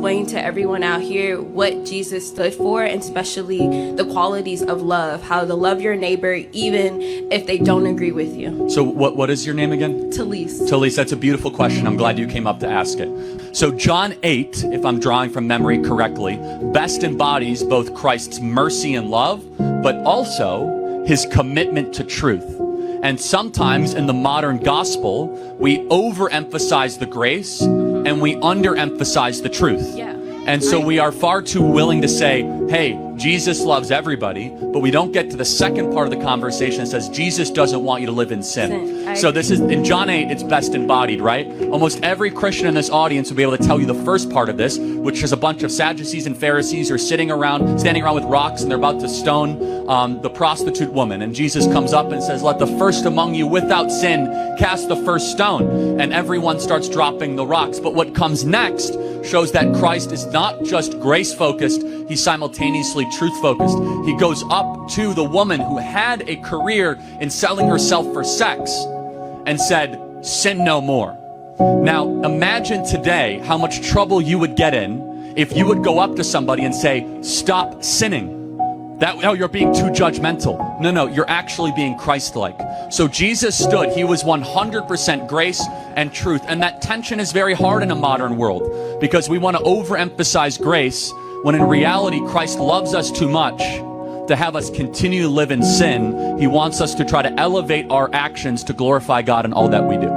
explain to everyone out here what Jesus stood for, and especially the qualities of love, how to love your neighbor even if they don't agree with you. So what is your name again? Talise. Talise, that's a beautiful question. I'm glad you came up to ask it. So John 8, if I'm drawing from memory correctly, best embodies both Christ's mercy and love, but also his commitment to truth. And sometimes in the modern gospel, we overemphasize the grace and we underemphasize the truth. Yeah. And so we are far too willing to say, hey, Jesus loves everybody, but we don't get to the second part of the conversation that says Jesus doesn't want you to live in sin. So this is, in John 8, it's best embodied, right? Almost every Christian in this audience will be able to tell you the first part of this, which is a bunch of Sadducees and Pharisees who are standing around with rocks, and they're about to stone the prostitute woman. And Jesus comes up and says, let the first among you without sin cast the first stone. And everyone starts dropping the rocks. But what comes next shows that Christ is not just grace-focused, he's simultaneously truth-focused. He goes up to the woman who had a career in selling herself for sex and said, sin no more. Now, imagine today how much trouble you would get in if you would go up to somebody and say, stop sinning. Oh, you're being too judgmental. No, you're actually being Christ-like. So Jesus stood, he was 100% grace and truth. And that tension is very hard in a modern world because we want to overemphasize grace when in reality Christ loves us too much to have us continue to live in sin. He wants us to try to elevate our actions to glorify God in all that we do.